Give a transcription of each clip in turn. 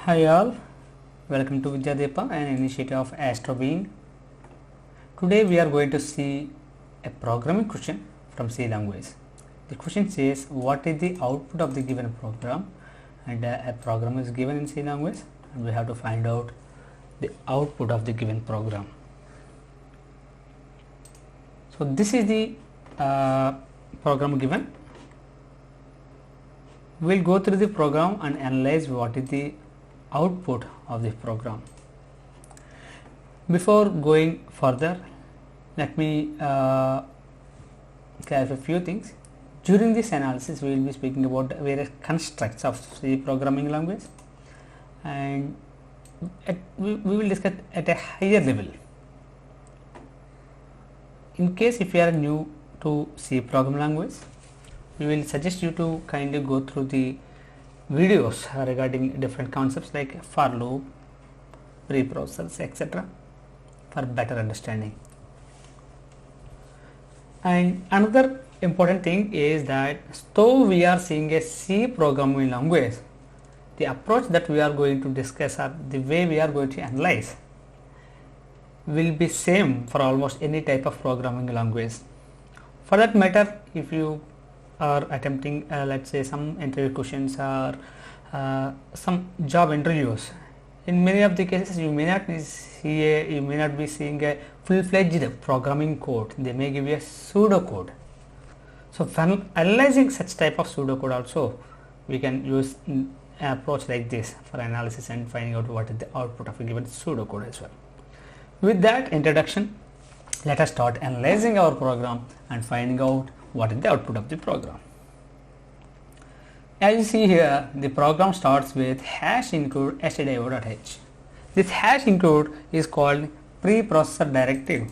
Hi all, welcome to Vidyadeepa, an initiative of Astrobeing. Today we are going to see a programming question from C language. The question says what is the output of the given program, and a program is given in C language and we have to find out the output of the given program. So this is the program given. We will go through the program and analyze what is the output of the program. Before going further, let me clarify a few things. During this analysis, we will be speaking about various constructs of C programming language, and we will discuss at a higher level. In case if you are new to C programming language, we will suggest you to kindly go through the videos regarding different concepts like for loop, preprocessors, etc. for better understanding. And another important thing is that though we are seeing a C programming language, the approach that we are going to discuss or the way we are going to analyze will be same for almost any type of programming language. For that matter, if you are attempting let's say some interview questions or some job interviews, in many of the cases you may not be seeing a full-fledged programming code. They may give you a pseudo code. So when analyzing such type of pseudo code also, we can use an approach like this for analysis and finding out what is the output of a given pseudo code as well. With that introduction, let us start analyzing our program and finding out what is the output of the program. As you see here, the program starts with hash include stdio.h. This hash include is called preprocessor directive,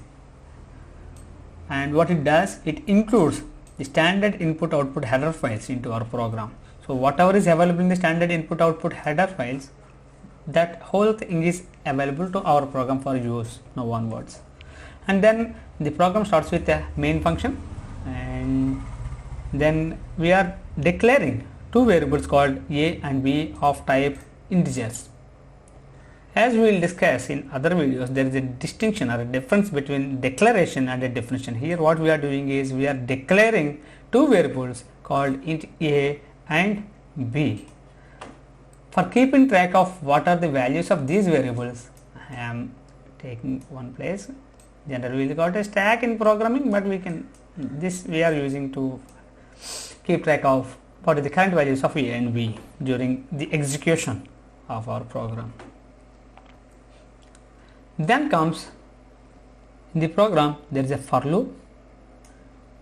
and what it does, it includes the standard input output header files into our program. So whatever is available in the standard input output header files, that whole thing is available to our program for use now onwards. And then the program starts with a main function, and then we are declaring two variables called a and b of type integers. As we will discuss in other videos, there is a distinction or a difference between declaration and a definition. Here what we are doing is we are declaring two variables called int a and b. For keeping track of what are the values of these variables, I am taking one place. Generally we got a stack in programming, but we are using to keep track of what are the current values of a and b during the execution of our program. Then comes in the program there is a for loop,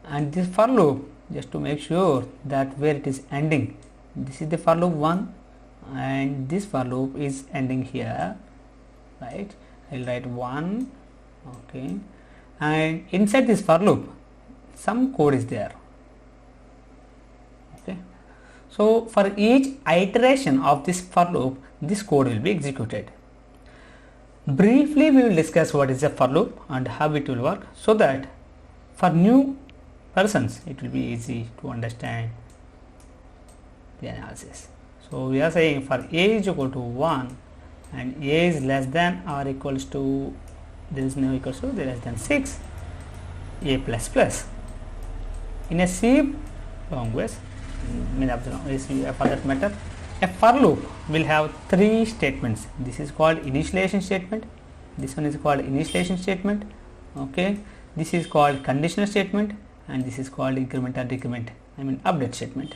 and this for loop, just to make sure that where it is ending, this is the for loop 1 and this for loop is ending here, right? I will write 1, okay, and inside this for loop some code is there, okay. So for each iteration of this for loop, this code will be executed. Briefly we will discuss what is a for loop and how it will work, so that for new persons it will be easy to understand the analysis. So we are saying for a is equal to 1 and a is less than or equals to, there is no equals to, there is less than 6, a plus plus. In a C language, for that matter, a for loop will have three statements. This is called initialization statement, this one is called initialization statement, okay, this is called conditional statement, and this is called increment or decrement, update statement.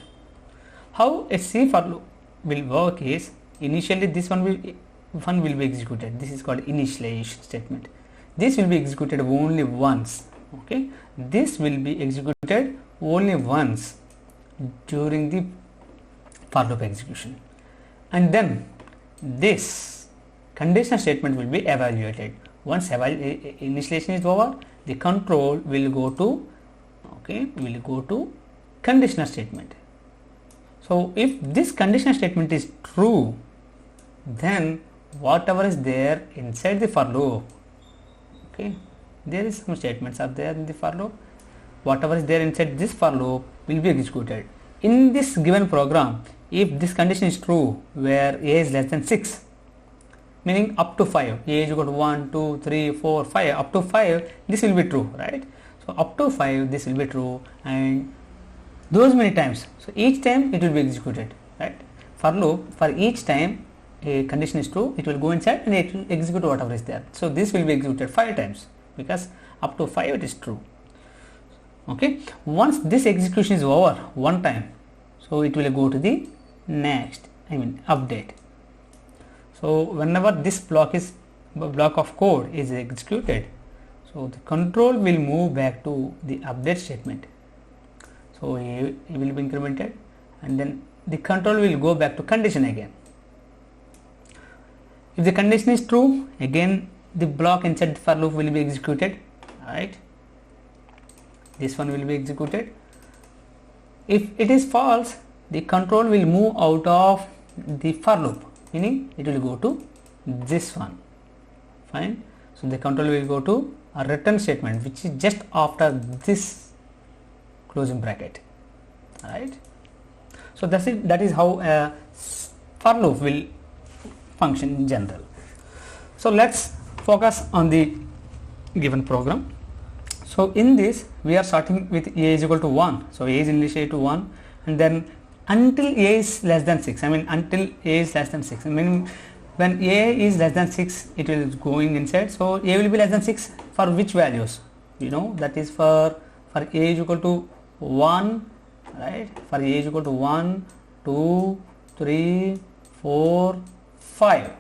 How a C for loop will work is, initially this one will be executed. This is called initialization statement. This will be executed only once, okay. This will be executed only once during the for loop execution, and then this conditional statement will be evaluated. Once initialization is over, the control will go to conditional statement. So if this conditional statement is true, then whatever is there inside the for loop, okay, there is some statements are there in the for loop, whatever is there inside this for loop will be executed. In this given program, if this condition is true where a is less than 6, meaning up to 5, a is equal to 1, 2, 3, 4, 5, up to 5, this will be true, right? So up to 5 this will be true, and those many times, so each time it will be executed, right? For loop, for each time a condition is true, it will go inside and it will execute whatever is there. So this will be executed 5 times because up to 5 it is true. Okay, once this execution is over one time, so it will go to the next, update. So whenever this block of code is executed, so the control will move back to the update statement. So it will be incremented, and then the control will go back to condition again. If the condition is true, again the block inside the for loop will be executed, right? This one will be executed. If it is false, the control will move out of the for loop, meaning it will go to this one. Fine. So the control will go to a return statement, which is just after this closing bracket, right? So that is how a for loop will function in general. So let's focus on the given program. So in this we are starting with a is equal to 1, so a is initialized to 1, and then until a is less than 6, until a is less than 6, when a is less than 6 it will going inside. So a will be less than 6 for which values, that is for a is equal to 1, right? For a is equal to 1, 2, 3, 4, 5.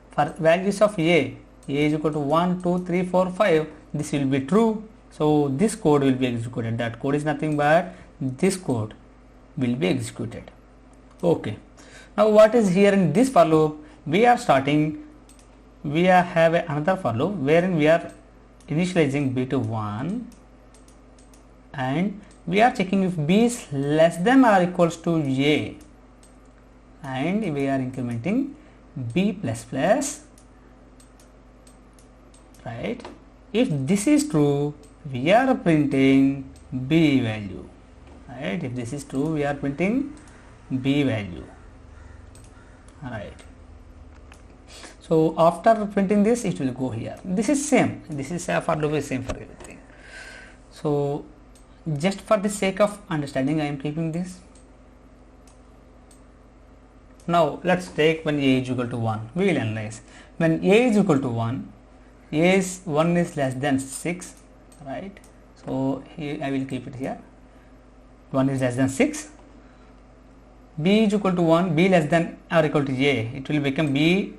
For values of a is equal to 1, 2, 3, 4, 5, this will be true. So this code will be executed. That code is nothing but this code will be executed. Okay. Now what is here in this for loop? We have another for loop wherein we are initializing b to 1, and we are checking if b is less than or equals to a, and we are incrementing b plus plus, right? If this is true, we are printing b value, right? If this is true, we are printing b value, right? So after printing this, it will go here. This is same. This is for loop is same for everything. So just for the sake of understanding, I am keeping this. Now let's take when a is equal to 1. We will analyze. When a is equal to 1, one is less than 6, right? So here I will keep it here. 1 is less than 6. B is equal to 1, b less than or equal to a. It will become b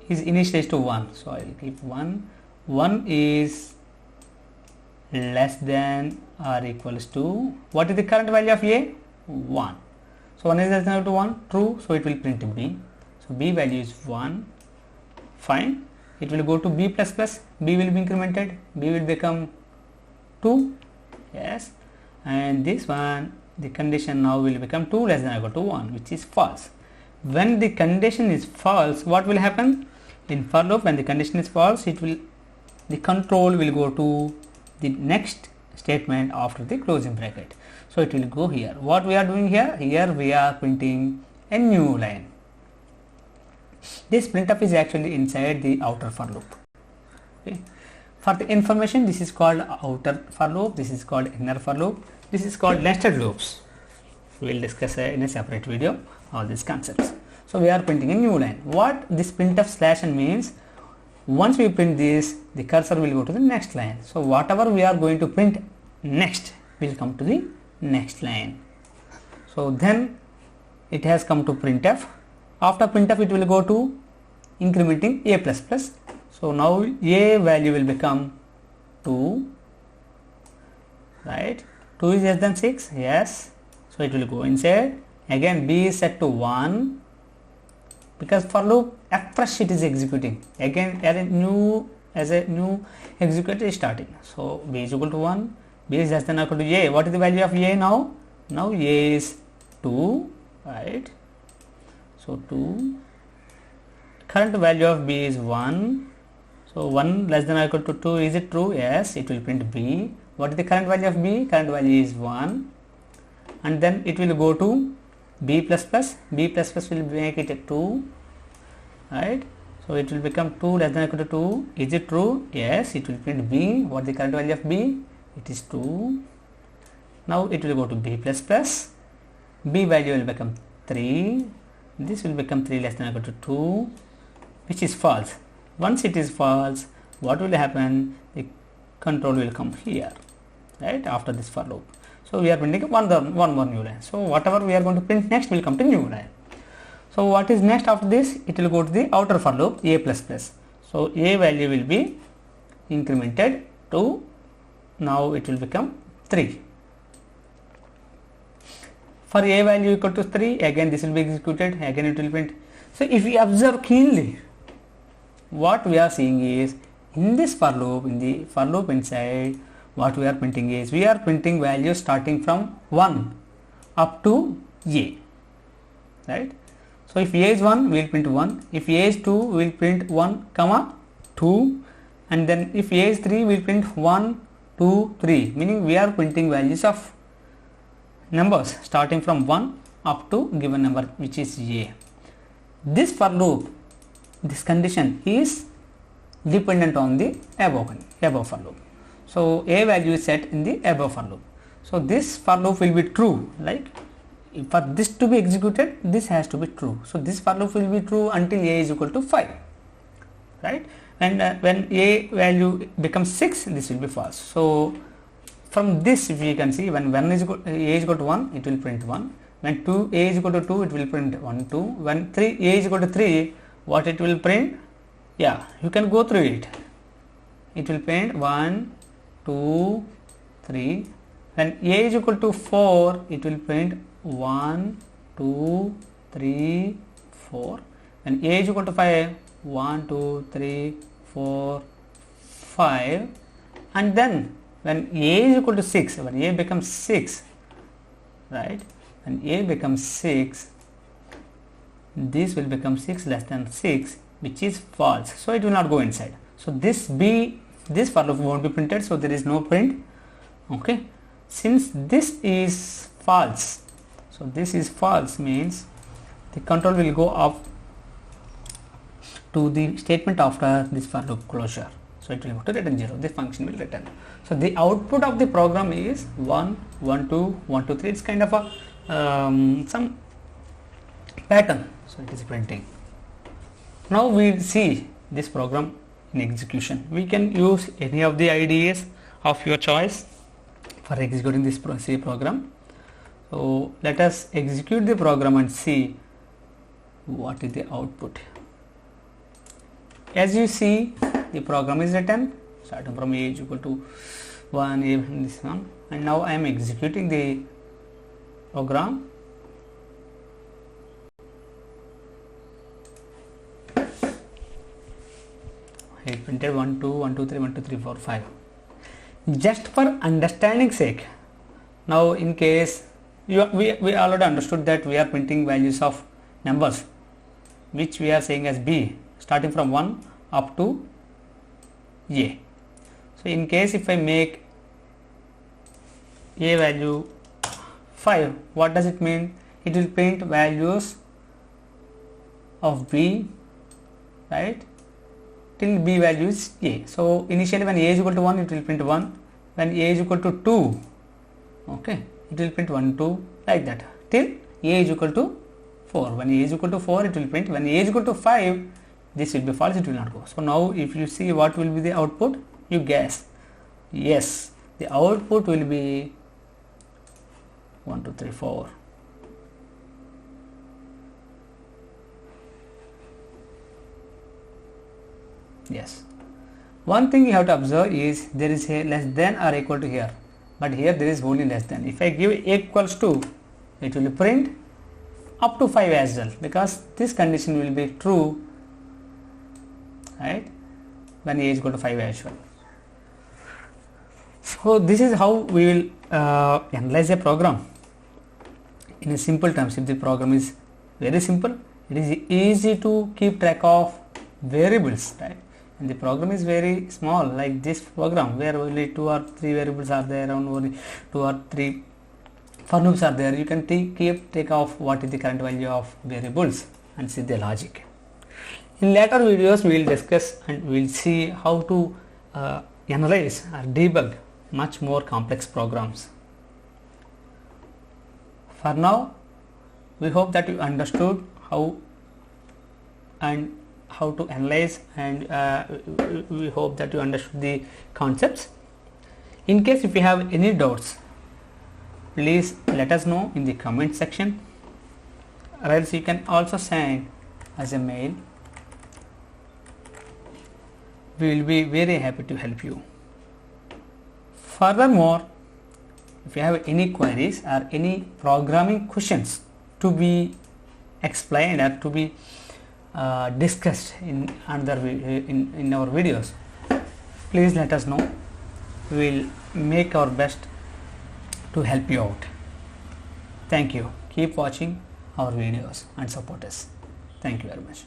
is initialized to 1. So I will keep 1. 1 is less than or equals to, what is the current value of a? 1. So 1 is less than or equal to 1, true. So it will print b. So b value is 1. Fine. It will go to b plus plus, b will be incremented, b will become 2, yes, and this one, the condition now will become 2 less than or equal to 1, which is false. When the condition is false, what will happen? In for loop, when the condition is false, the control will go to the next statement after the closing bracket. So it will go here. What we are doing here? Here we are printing a new line. This printf is actually inside the outer for loop. Okay. For the information, this is called outer for loop, this is called inner for loop, this is called nested loops. We will discuss in a separate video all these concepts. So we are printing a new line. What this printf slash n means, once we print this, the cursor will go to the next line. So whatever we are going to print next will come to the next line. So then it has come to printf. After printf, it will go to incrementing a plus plus. So now a value will become 2, right? 2 is less than 6, yes. So it will go inside. Again b is set to 1, because for loop afresh it is executing. Again as a new executor is starting. So b is equal to 1, b is less than or equal to a. What is the value of a now? Now a is 2, right? So 2, current value of b is 1. So 1 less than or equal to 2, is it true? Yes, it will print b. What is the current value of b? Current value is 1, and then it will go to b plus plus, b plus plus will make it a 2, right? So it will become 2 less than or equal to 2. Is it true? Yes, it will print b. What is the current value of b? It is 2. Now it will go to b plus plus, b value will become 3. This will become 3 less than or equal to 2, which is false. Once it is false, what will happen? The control will come here, right, after this for loop. So we are printing one more new line. So whatever we are going to print next will come to new line. So what is next after this? It will go to the outer for loop, a plus plus. So a value will be incremented to, now it will become 3. For a value equal to 3, again this will be executed, again it will print. So if we observe keenly, what we are seeing is, in this for loop, in the for loop inside, what we are printing is, we are printing values starting from 1 up to a, right? So if a is 1, we will print 1, if a is 2, we will print 1 comma 2, and then if a is 3, we will print 1, 2, 3, meaning we are printing values of numbers starting from 1 up to given number, which is a. This for loop, this condition is dependent on the above for loop. So a value is set in the above for loop. So this for loop will be true, like for this to be executed, this has to be true. So this for loop will be true until a is equal to 5, right? And when a value becomes 6, this will be false. So from this, if you can see, when a is equal to 1, it will print 1. When a is equal to 2, it will print 1, 2. When a is equal to 3, what it will print? Yeah, you can go through it. It will print 1, 2, 3. When a is equal to 4, it will print 1, 2, 3, 4. When a is equal to 5, 1, 2, 3, 4, 5. And then when a is equal to 6, when a becomes 6, right? When a becomes 6, this will become 6 less than 6, which is false. So it will not go inside. So this for loop won't be printed. So there is no print. Okay. Since this is false, so this is false means the control will go up to the statement after this for loop closure. So it will go to return 0. This function will return. So the output of the program is 1, 1, 2, 1, 2, 3. It's kind of a some pattern. So it is printing. Now we will see this program in execution. We can use any of the IDEs of your choice for executing this C program. So let us execute the program and see what is the output. As you see, the program is written starting from a is equal to 1, a this one, and now I am executing the program. I printed 1, 2, 1, 2, 3, 1, 2, 3, 4, 5. Just for understanding sake, now in case we already understood that we are printing values of numbers which we are saying as b starting from 1 up to a. So in case if I make a value 5, what does it mean? It will print values of b, right, till b value is a. So initially when a is equal to 1, it will print 1. When a is equal to 2, okay, it will print 1, 2, like that till a is equal to 4. When a is equal to 4, it will print. When a is equal to 5, this will be false, it will not go. So now if you see what will be the output, you guess. Yes, the output will be 1, 2, 3, 4. Yes. One thing you have to observe is there is a less than or equal to here, but here there is only less than. If I give a equals to, it will print up to 5 as well, because this condition will be true, right, when a is equal to 5 as well. So this is how we will analyze a program in a simple terms. If the program is very simple, it is easy to keep track of variables, right? And the program is very small, like this program where only 2 or 3 variables are there, around only 2 or 3 for loops are there. You can take off what is the current value of variables and see the logic. In later videos we will discuss and we will see how to analyze or debug much more complex programs. For now, we hope that you understood how to analyze, and we hope that you understood the concepts. In case if you have any doubts, please let us know in the comment section, or else you can also send as a mail. We will be very happy to help you. Furthermore, if you have any queries or any programming questions to be explained or to be discussed in in our videos, please let us know. We will make our best to help you out. Thank you. Keep watching our videos and support us. Thank you very much.